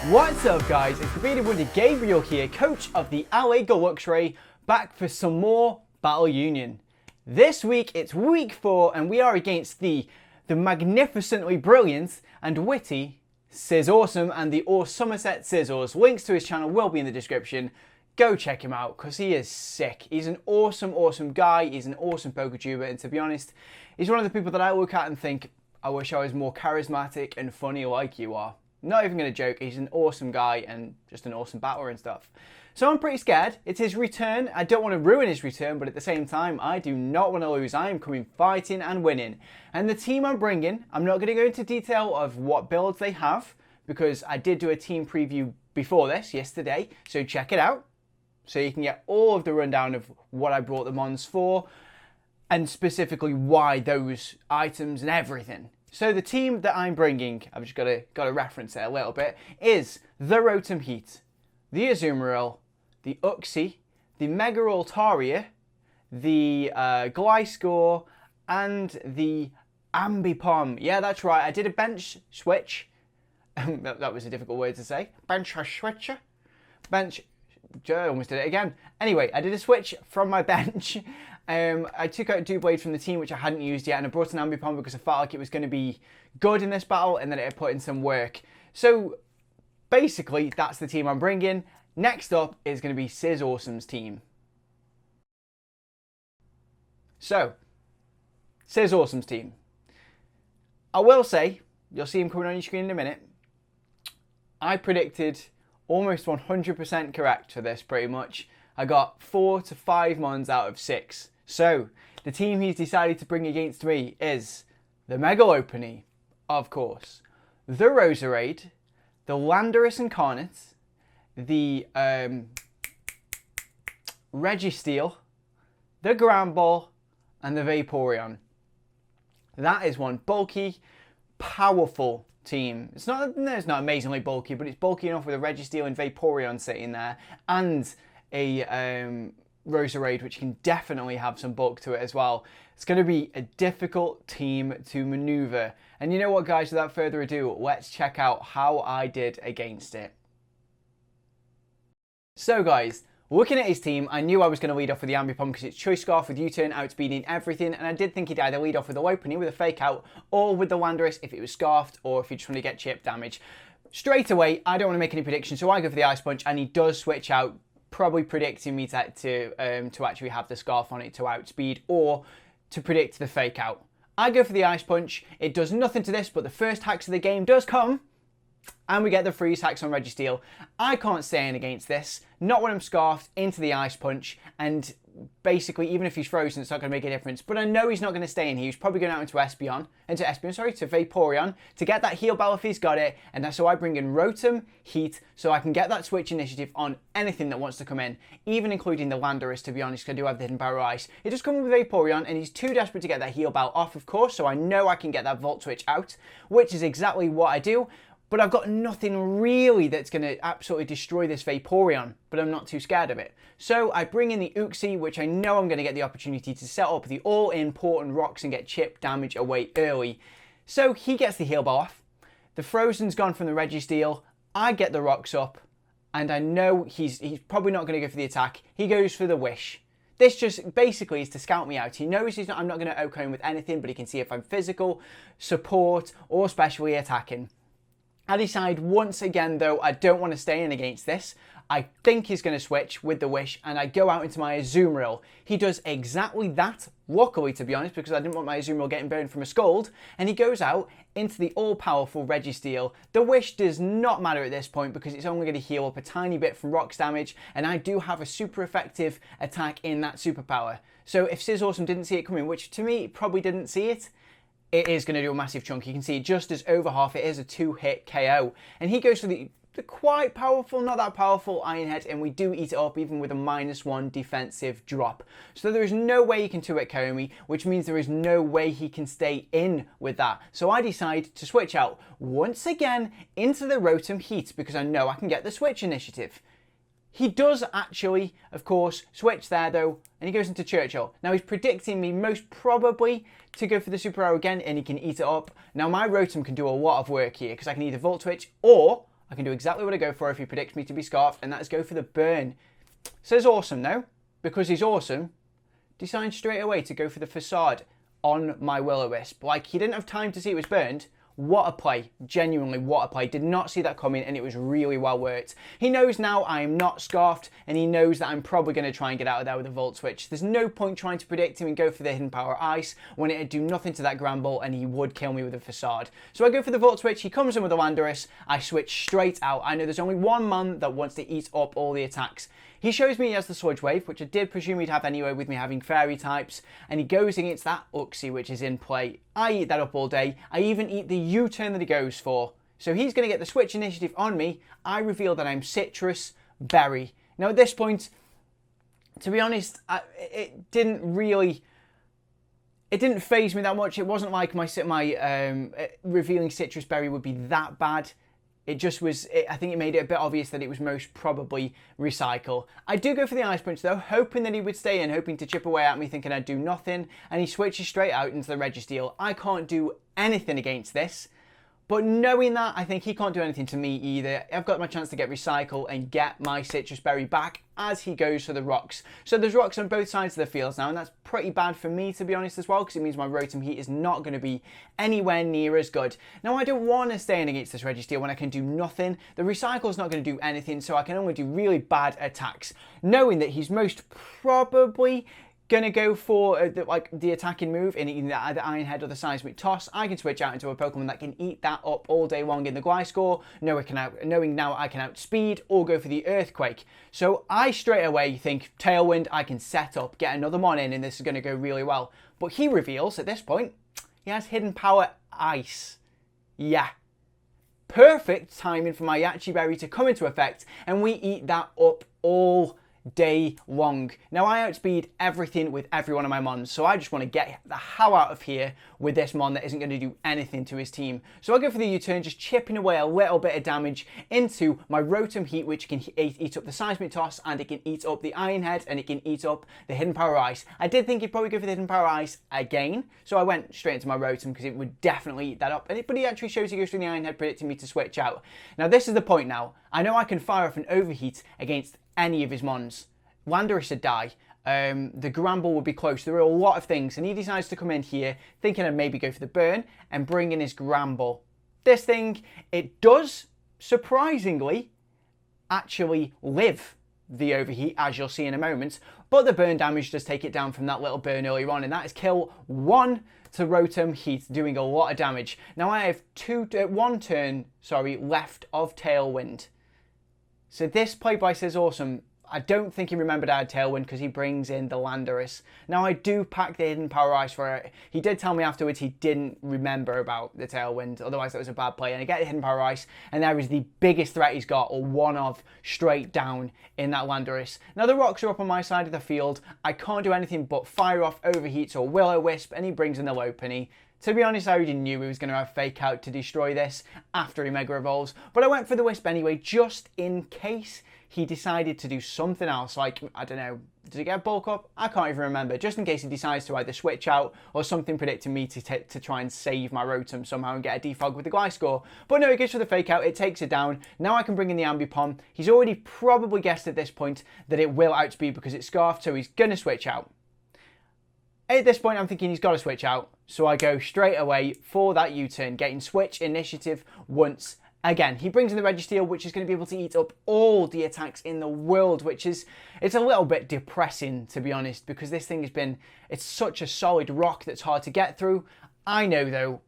What's up guys, it's the Gaibriul here, coach of the LA Galuxray, back for some more Battle Union. This week it's week 4 and we are against the magnificently brilliant and witty Scizorsome and the Orsomerset Scizors. Links to his channel will be in the description. Go check him out because he is sick. He's an awesome guy, he's an awesome PokeTuber, and to be honest, he's one of the people that I look at and think, I wish I was more charismatic and funny like you are. Not even going to joke, he's an awesome guy and just an awesome battler and stuff. So I'm pretty scared. It's his return. I don't want to ruin his return, but at the same time, I do not want to lose. I am coming fighting and winning. And the team I'm bringing, I'm not going to go into detail of what builds they have, because I did do a team preview before this, yesterday, so check it out. So you can get all of the rundown of what I brought the mons for, and specifically why those items and everything. So the team that I'm bringing, I've just got to reference it a little bit, is the Rotom Heat, the Azumarill, the Uxie, the Mega Altaria, the Gliscor, and the Ambipom. Yeah, that's right. I did a bench switch. that was a difficult word to say. Bench switcher. Bench. I almost did it again. Anyway, I did a switch from my bench. I took out Doublade from the team, which I hadn't used yet, and I brought an Ambipom because I felt like it was going to be good in this battle and that it had put in some work. So basically, that's the team I'm bringing. Next up is going to be Scizorsome's team. So, Scizorsome's team. I will say, you'll see him coming on your screen in a minute, I predicted almost 100% correct for this, pretty much. I got 4 to 5 mons out of 6. So, the team he's decided to bring against me is the Megalopunny, of course, the Roserade, the Landorus Incarnate, the Registeel, the Granbull, and the Vaporeon. That is one bulky, powerful team. It's not amazingly bulky, but it's bulky enough with a Registeel and Vaporeon sitting there, and a Roserade, which can definitely have some bulk to it as well. It's going to be a difficult team to maneuver. And you know what, guys, without further ado, let's check out how I did against it. So guys, looking at his team, I knew I was going to lead off with the Ambipom because it's Choice Scarf with U-turn, outspeeding everything, and I did think he'd either lead off with the Lopunny with a Fake Out, or with the Landorus if it was Scarfed, or if he just want to get chip damage. Straight away, I don't want to make any predictions, so I go for the Ice Punch, and he does switch out, probably predicting me to actually have the Scarf on it to outspeed, or to predict the Fake Out. I go for the Ice Punch. It does nothing to this, but the first hacks of the game does come, and we get the freeze hacks on Registeel. I can't stay in against this, not when I'm Scarfed, into the Ice Punch, and basically, even if he's frozen, it's not going to make a difference. But I know he's not going to stay in here. He's probably going out into Vaporeon, to get that Heal Bell if he's got it, and that's so I bring in Rotom, Heat, so I can get that switch initiative on anything that wants to come in, even including the Landorus, to be honest, because I do have the Hidden Power Ice. It just comes with Vaporeon, and he's too desperate to get that Heal Bell off, of course, so I know I can get that Volt Switch out, which is exactly what I do. But I've got nothing really that's going to absolutely destroy this Vaporeon, but I'm not too scared of it. So I bring in the Uxie, which I know I'm going to get the opportunity to set up the all-important rocks and get chip damage away early. So he gets the Heal Bell off. The Frozen's gone from the Registeel. I get the rocks up, and I know he's probably not going to go for the attack. He goes for the Wish. This just basically is to scout me out. He knows I'm not going to OHKO him with anything, but he can see if I'm physical, support, or specially attacking. I decide once again, though, I don't want to stay in against this. I think he's going to switch with the Wish, and I go out into my Azumarill. He does exactly that, luckily, to be honest, because I didn't want my Azumarill getting burned from a Scald, and he goes out into the all-powerful Registeel. The Wish does not matter at this point because it's only going to heal up a tiny bit from Rocks damage, and I do have a super effective attack in that superpower. So if Scizorsome didn't see it coming, which to me probably didn't see it, it is going to do a massive chunk. You can see just as over half, it is a 2-hit KO. And he goes for the quite powerful, not that powerful Iron Head, and we do eat it up even with a -1 defensive drop. So there is no way he can 2-hit KO me, which means there is no way he can stay in with that. So I decide to switch out once again into the Rotom Heat because I know I can get the switch initiative. He does actually, of course, switch there though, and he goes into Churchill. Now he's predicting me most probably to go for the Super Arrow again, and he can eat it up. Now my Rotom can do a lot of work here, because I can either Volt Switch, or I can do exactly what I go for if he predicts me to be scarfed, and that is go for the burn. Scizorsome though, because he's awesome, decides straight away to go for the facade on my Will-O-Wisp. Like, he didn't have time to see it was burned. What a play. Genuinely, what a play. Did not see that coming, and it was really well worked. He knows now I am not scarfed, and he knows that I'm probably going to try and get out of there with a Volt Switch. There's no point trying to predict him and go for the Hidden Power Ice when it'd do nothing to that Gramble, and he would kill me with a Facade. So I go for the Volt Switch. He comes in with a Landorus. I switch straight out. I know there's only one man that wants to eat up all the attacks. He shows me he has the Sludge Wave, which I did presume he'd have anyway with me having Fairy types, and he goes against that Uxie, which is in play. I eat that up all day. I even eat the U-turn that he goes for. So he's going to get the Switch initiative on me. I reveal that I'm Citrus Berry. Now at this point, to be honest, it didn't phase me that much. It wasn't like my revealing Citrus Berry would be that bad. It just was, I think it made it a bit obvious that it was most probably Recycle. I do go for the Ice Punch though, hoping that he would stay in, hoping to chip away at me, thinking I'd do nothing, and he switches straight out into the Registeel. I can't do anything against this, but knowing that, I think he can't do anything to me either. I've got my chance to get Recycle and get my Citrus Berry back as he goes for the rocks. So there's rocks on both sides of the fields now, and that's pretty bad for me, to be honest, as well, because it means my Rotom Heat is not going to be anywhere near as good. Now, I don't want to stay in against this Registeel when I can do nothing. The Recycle is not going to do anything, so I can only do really bad attacks. Knowing that he's most probably gonna go for the attacking move in either the Iron Head or the Seismic Toss, I can switch out into a Pokemon that can eat that up all day long in the Gliscor, knowing now I can outspeed or go for the Earthquake. So I straight away think Tailwind, I can set up, get another Mon in, and this is gonna go really well. But he reveals at this point, he has Hidden Power Ice. Yeah. Perfect timing for my Yachi Berry to come into effect, and we eat that up all day long. Now I outspeed everything with every one of my Mons, so I just want to get the hell out of here with this Mon that isn't going to do anything to his team. So I go for the U-turn, just chipping away a little bit of damage into my Rotom Heat, which can eat up the Seismic Toss, and it can eat up the Iron Head, and it can eat up the Hidden Power Ice. I did think he'd probably go for the Hidden Power Ice again, so I went straight into my Rotom because it would definitely eat that up. But he actually shows he goes for the Iron Head, predicting me to switch out. Now this is the point now. I know I can fire off an Overheat against any of his Mons. Landorus would die. The Gramble would be close. There are a lot of things, and he decides to come in here thinking I'd maybe go for the burn and bring in his Gramble. This thing, it does, surprisingly, actually live the Overheat, as you'll see in a moment, but the burn damage does take it down from that little burn earlier on, and that is kill 1 to Rotom Heat, doing a lot of damage. Now I have one turn left of Tailwind. So this play by Scizorsome, I don't think he remembered I had Tailwind because he brings in the Landorus. Now I do pack the Hidden Power Ice for it. He did tell me afterwards he didn't remember about the Tailwind, otherwise that was a bad play. And I get the Hidden Power Ice, and there is the biggest threat he's got, or one of, straight down in that Landorus. Now the rocks are up on my side of the field. I can't do anything but fire off Overheats or Will-O-Wisp, and he brings in the Lopunny. To be honest, I already knew he was going to have Fake Out to destroy this after he Mega Evolves, but I went for the Wisp anyway, just in case he decided to do something else, like, I don't know, did he get Bulk Up? I can't even remember, just in case he decides to either switch out or something predicting me to try and save my Rotom somehow and get a defog with the Gliscor. But no, he goes for the Fake Out, it takes it down. Now I can bring in the Ambipom. He's already probably guessed at this point that it will outspeed because it's Scarfed, so he's going to switch out. At this point, I'm thinking he's got to switch out, so I go straight away for that U-turn, getting Switch Initiative once again. He brings in the Registeel, which is going to be able to eat up all the attacks in the world, which is, it's a little bit depressing, to be honest, because this thing has been, it's such a solid rock that's hard to get through. I know, though,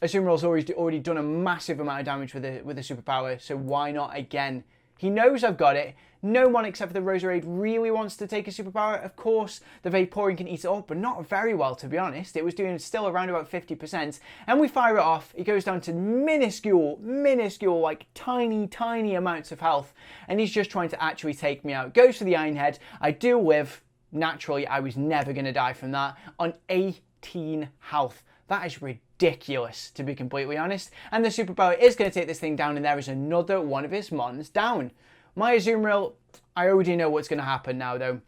Azumarill's already done a massive amount of damage with the superpower, so why not again? He knows I've got it. No one except for the Roserade really wants to take a superpower. Of course, the Vaporeon can eat it up, but not very well, to be honest. It was doing still around about 50%. And we fire it off. It goes down to minuscule, like tiny amounts of health. And he's just trying to actually take me out. Goes for the Iron Head. I do live. Naturally, I was never going to die from that. On 18 health. That is ridiculous, to be completely honest. And the superpower is going to take this thing down, and there is another one of his Mons down. My Azumarill, I already know what's going to happen now, though.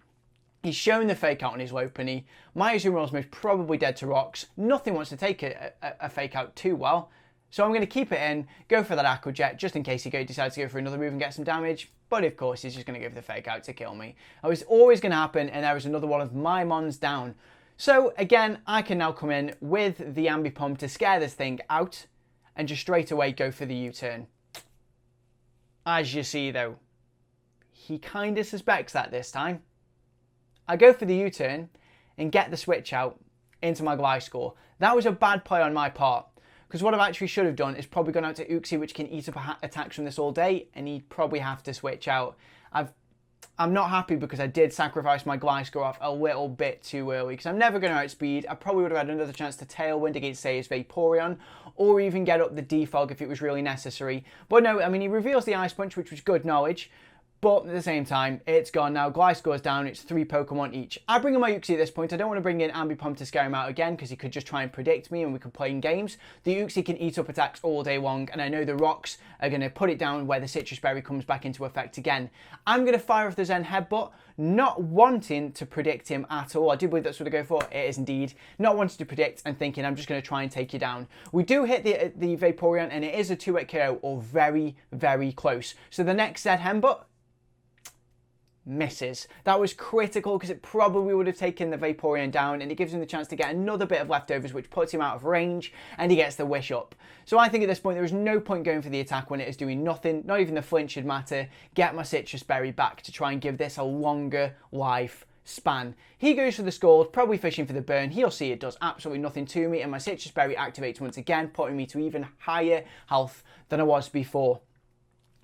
He's shown the Fake Out on his Lopunny. My Azumarill is most probably dead to rocks. Nothing wants to take a Fake Out too well. So I'm going to keep it in, go for that Aqua Jet, just in case he decides to go for another move and get some damage. But of course, he's just going to go for the Fake Out to kill me. That was always going to happen, and there was another one of my mons down. So again, I can now come in with the Ambipom to scare this thing out, and just straight away go for the U-turn. As you see though, he kind of suspects that this time. I go for the U-turn and get the switch out into my Gliscor. That was a bad play on my part, because what I actually should have done is probably gone out to Uxie, which can eat up attacks from this all day, and he'd probably have to switch out. I'm not happy because I did sacrifice my Gliscor off a little bit too early, because I'm never going to outspeed. I probably would have had another chance to Tailwind against, say, his Vaporeon, or even get up the Defog if it was really necessary. But no, I mean, he reveals the Ice Punch, which was good knowledge. But at the same time, it's gone now. Gliscor's down. It's 3 Pokemon each. I bring in my Uxie at this point. I don't want to bring in Ambipom to scare him out again, because he could just try and predict me and we could play in games. The Uxie can eat up attacks all day long, and I know the rocks are going to put it down where the Citrus Berry comes back into effect again. I'm going to fire off the Zen Headbutt, not wanting to predict him at all. I do believe that's what I go for. It is indeed. Not wanting to predict and thinking I'm just going to try and take you down. We do hit the Vaporeon, and it is a 2-hit KO, or very, very close. So the next Zen Headbutt misses. That was critical, because it probably would have taken the Vaporeon down, and it gives him the chance to get another bit of leftovers, which puts him out of range, and he gets the Wish up. So I think at this point there is no point going for the attack when it is doing nothing. Not even the flinch should matter. Get my Citrus Berry back to try and give this a longer life span. He goes for the Scald, probably fishing for the burn. He'll see it does absolutely nothing to me, and my Citrus Berry activates once again, putting me to even higher health than I was before.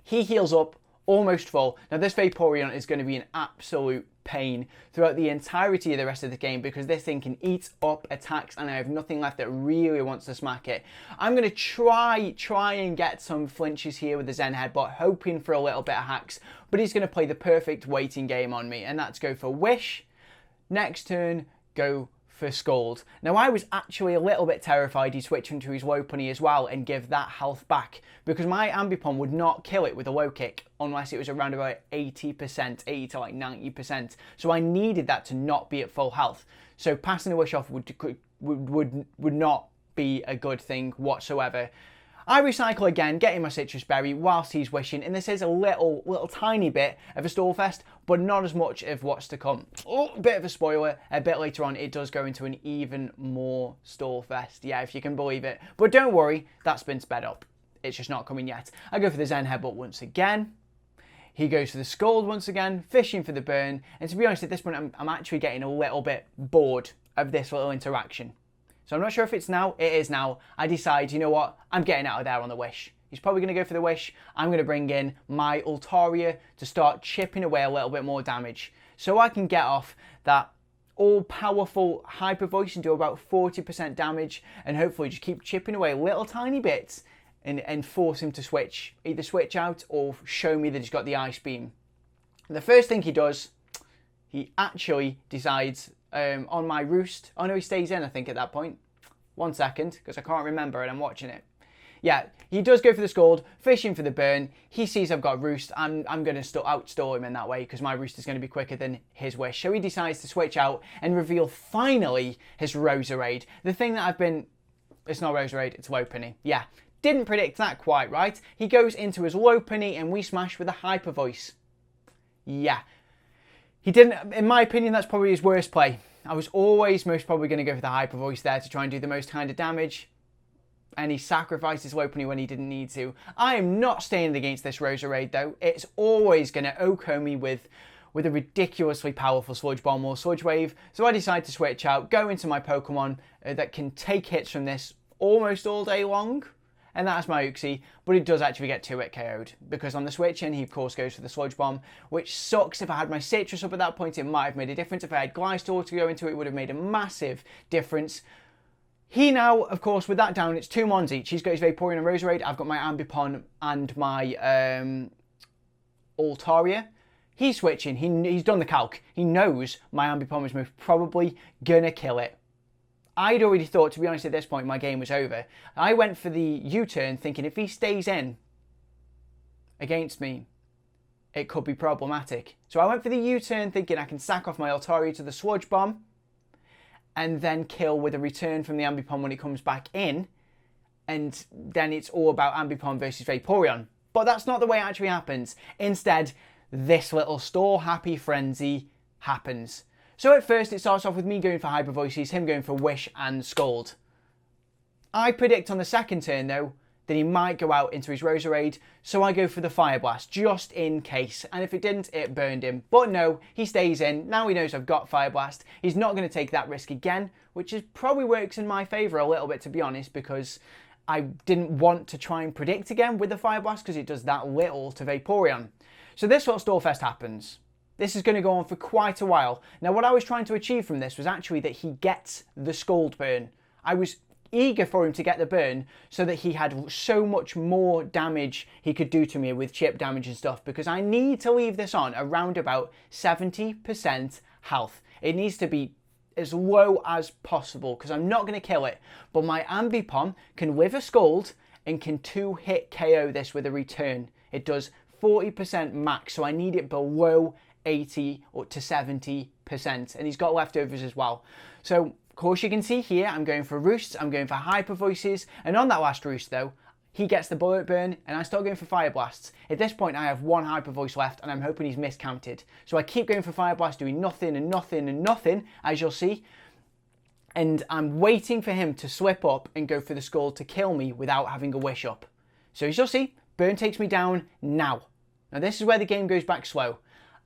He heals up almost full. Now this Vaporeon is going to be an absolute pain throughout the entirety of the rest of the game, because this thing can eat up attacks, and I have nothing left that really wants to smack it. I'm going to try and get some flinches here with the Zen Headbutt, hoping for a little bit of hacks, but he's going to play the perfect waiting game on me, and that's go for Wish. Next turn, go for Scald. Now I was actually a little bit terrified he'd switch into his Lopunny as well and give that health back, because my Ambipom would not kill it with a low kick unless it was around about 80%, 80 to like 90%. So I needed that to not be at full health. So passing a Wish off would not be a good thing whatsoever. I recycle again, getting my Citrus Berry whilst he's wishing, and this is a little tiny bit of a stall fest, but not as much of what's to come. Oh, a bit of a spoiler, a bit later on it does go into an even more stall fest, yeah, if you can believe it. But don't worry, that's been sped up. It's just not coming yet. I go for the Zen Headbutt once again. He goes for the Scald once again, fishing for the burn, and to be honest, at this point I'm actually getting a little bit bored of this little interaction. So I'm not sure if it's now. It is now. I decide, you know what? I'm getting out of there on the Wish. He's probably going to go for the Wish. I'm going to bring in my Altaria to start chipping away a little bit more damage, so I can get off that all-powerful Hyper Voice and do about 40% damage, and hopefully just keep chipping away little tiny bits and force him to switch. Either switch out or show me that he's got the Ice Beam. The first thing he does, he actually decides on my Roost. Oh no, he stays in, I think, at that point. 1 second, because I can't remember and I'm watching it. Yeah, he does go for the Scald, fishing for the burn. He sees I've got Roost. I'm going to outstall him in that way, because my Roost is going to be quicker than his Wish. So he decides to switch out and reveal finally his Roserade. The thing that I've been... It's not Roserade, it's Lopunny. Yeah, didn't predict that quite right. He goes into his Lopunny and we smash with a Hyper Voice. Yeah. He didn't, in my opinion, that's probably his worst play. I was always most probably going to go for the Hyper Voice there to try and do the most kind of damage. And he sacrificed his Lopunny when he didn't need to. I am not staying against this Roserade though. It's always going to OHKO me with a ridiculously powerful Sludge Bomb or Sludge Wave. So I decide to switch out, go into my Pokemon that can take hits from this almost all day long. And that's my Uxie, but it does actually get 2-hit KO'd, because on the switch in, he of course goes for the Sludge Bomb, which sucks. If I had my Citrus up at that point, it might have made a difference. If I had Gliscor to go into it, it would have made a massive difference. He now, of course, with that down, it's 2 Mons each. He's got his Vaporeon and Roserade. I've got my Ambipom and my Altaria. He's switching. He's done the calc. He knows my Ambipom is most probably gonna kill it. I'd already thought, to be honest, at this point, my game was over. I went for the U-turn thinking if he stays in against me, it could be problematic. So I went for the U-turn thinking I can sack off my Altaria to the Sludge Bomb and then kill with a return from the Ambipom when it comes back in. and then it's all about Ambipom versus Vaporeon. But that's not the way it actually happens. Instead, this little stall happy frenzy happens. So at first it starts off with me going for Hyper Voices, him going for Wish and Scold. I predict on the second turn though that he might go out into his Roserade, so I go for the Fire Blast just in case, and if it didn't, it burned him. But no, he stays in. Now he knows I've got Fire Blast. He's not going to take that risk again, which is probably works in my favour a little bit, to be honest, because I didn't want to try and predict again with the Fire Blast because it does that little to Vaporeon. So this little Stallfest happens. This is going to go on for quite a while. Now what I was trying to achieve from this was actually that he gets the Scald burn. I was eager for him to get the burn so that he had so much more damage he could do to me with chip damage and stuff, because I need to leave this on around about 70% health. It needs to be as low as possible because I'm not going to kill it, but my Ambipom can live a Scald and can 2-hit KO this with a return. It does 40% max, so I need it below 80 or to 70%, and he's got leftovers as well. So of course you can see here I'm going for Roosts, I'm going for Hyper Voices, and on that last Roost though, he gets the Bullet Burn and I start going for Fire Blasts. At this point I have one Hyper Voice left and I'm hoping he's miscounted. So I keep going for Fire Blast, doing nothing and nothing and nothing, as you'll see. And I'm waiting for him to slip up and go for the Scald to kill me without having a Wish up. So as you'll see, Burn takes me down now. Now this is where the game goes back slow.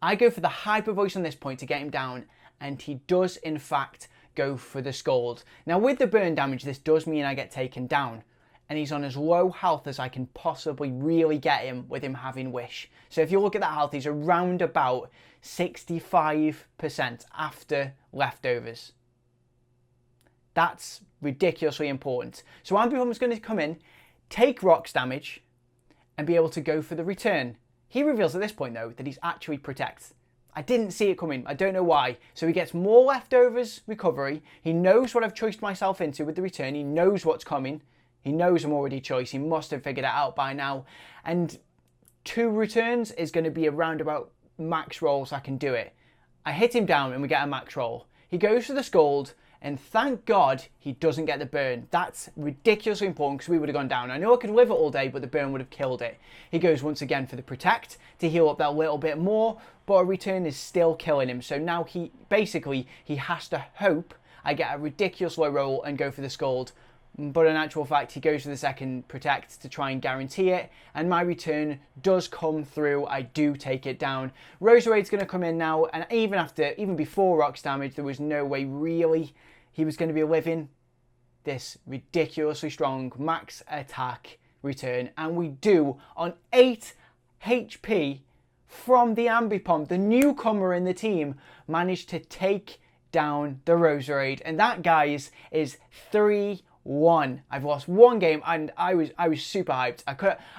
I go for the Hyper Voice on this point to get him down, and he does in fact go for the Scald. Now with the burn damage, this does mean I get taken down, and he's on as low health as I can possibly really get him with him having Wish. So if you look at that health, he's around about 65% after leftovers. That's ridiculously important. So Ambipom is going to come in, take rocks damage, and be able to go for the return. He reveals at this point though that he's actually Protect. I didn't see it coming, I don't know why. So he gets more leftovers recovery, he knows what I've choiced myself into with the return, he knows what's coming, he knows I'm already choiced, he must have figured it out by now. And 2 returns is going to be around about max rolls I can do it. I hit him down and we get a max roll. He goes for the Scald, and thank God he doesn't get the burn. That's ridiculously important because we would have gone down. I know I could live it all day, but the burn would have killed it. He goes once again for the Protect to heal up that little bit more, but a return is still killing him. So now he has to hope I get a ridiculous low roll and go for the Scald. But in actual fact, he goes for the second Protect to try and guarantee it, and my return does come through. I do take it down. Roserade's going to come in now, and even before Rock's damage, there was no way really he was going to be living this ridiculously strong max attack return, and we do on 8 HP from the Ambipom, the newcomer in the team, managed to take down the Roserade, and that, guys, is 3-1. I've lost one game and I was super hyped.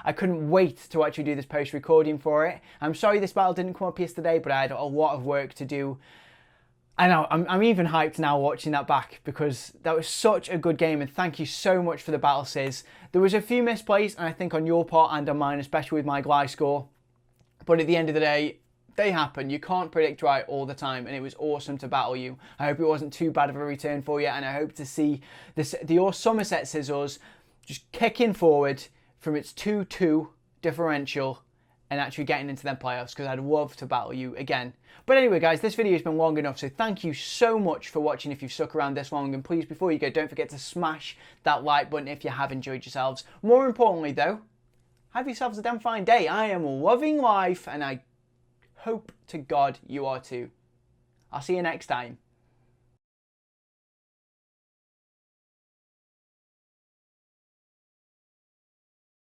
I couldn't wait to actually do this post recording for it. I'm sorry this battle didn't come up yesterday, but I had a lot of work to do. I know, I'm even hyped now watching that back because that was such a good game, and thank you so much for the battle, Ciz. There was a few misplays, and I think on your part and on mine, especially with my Glide score, but at the end of the day, they happen. You can't predict right all the time, and it was awesome to battle you. I hope it wasn't too bad of a return for you, and I hope to see the Orsomerset Scizors just kicking forward from its 2-2 differential and actually getting into them playoffs, because I'd love to battle you again. But anyway, guys, this video has been long enough, so thank you so much for watching if you've stuck around this long, and please, before you go, don't forget to smash that like button if you have enjoyed yourselves. More importantly, though, have yourselves a damn fine day. I am loving life, and I hope to God you are too. I'll see you next time.